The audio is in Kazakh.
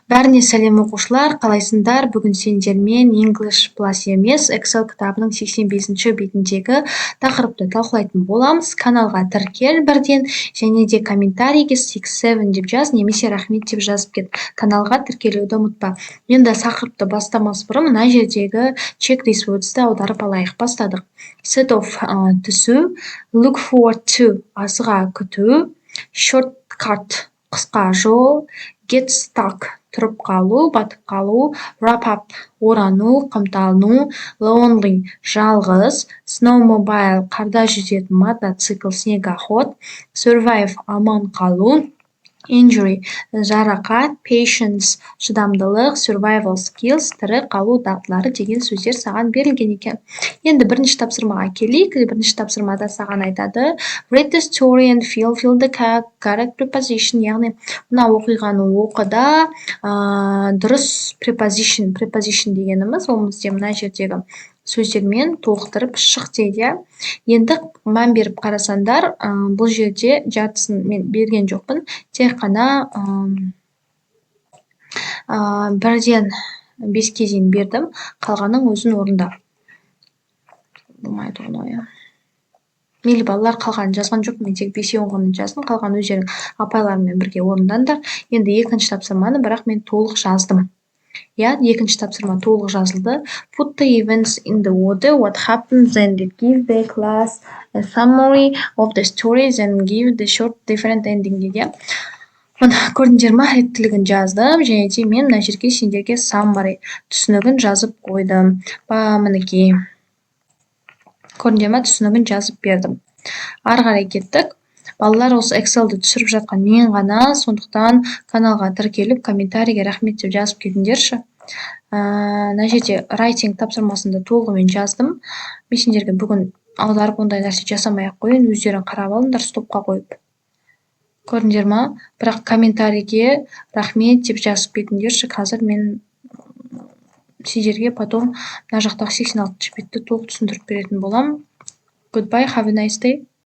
Бәріне сәлем оқушылар, қалайсыңдар? Бүгін сендермен English Plus емес Excel кітабының 85-ші бетіндегі тақырыпты талқылайтын боламыз. Каналға тіркел бірден, және де комментарийге 6-7 деп жаз, немесе рахмет деп жазып кет. Каналға тіркелуді ұмытпа. Енді тақырыпты бастамас бұрын мына жердегі check these words-ті аударып алайық. Бастадық. Set of түсу, look forward to асыға күту, shortcut қысқа жол, get stuck тұрып қалу, батып қалу, wrap up орану, қымталыну, lonely жалғыз, snowmobile қарда жүзетін мотоцикл, снегоход, survive аман қалу, injury жарақат, patience шыдамдылық, survival skills тірі қалу дағдылары деген сөздер саған берілген екен. Енді бірінші тапсырмаға келейік. Бірінші тапсырмада саған айтады read the story and fill the correct preposition, яғни мына оқиғаны оқыда дұрыс preposition дегеніміз ол бізде мына жердегі сөздермен толықтырып шық дейді. Енді мән беріп қарасаңдар, бұл жерде жартысын мен берген жоқпын, тек қана бірден 5-ке дейін бердім, қалғанын өзін орында. Болмайды оны. Мейлі балалар, қалғанын жазған жоқ, мен тек 5-еуін ғана жаздым, қалған өздерің апайларымен бірге орындандар. Енді екінші тапсырманы бірақ мен толық жаздым. Екінші тапсырма толық жазылды. Put the events in the order, what happens, and give the class a summary of the stories and give the short different ending дейді. Көрдіңдер ма, реттілігін жаздым, және де мен мына жерге сендерге summary түсінігін жазып қойдым. Мінекей. Көрдіңдер ма, түсінігін жазып бердім. Ары қарай кеттік. Балалар осы Excelді түсіріп жатқан мен ғана, сондықтан каналға тіркеліп, комментарийге рахмет деп жазып кетіңдерші. Мына жерде writing тапсырмасында толығымен жаздым. Мен сендерге бүгін аударып ондай нәрсе жасамай-ақ қояйын, өздерің қарап алыңдар стопқа қойып. Көрдіңдер ма? Бірақ комментарийге рахмет деп жазып кетіңдерші. Қазір мен сендерге потом мына жақтағы 86-ші бетті толық түсіндіріп беретін боламын. Goodbye, have a nice day.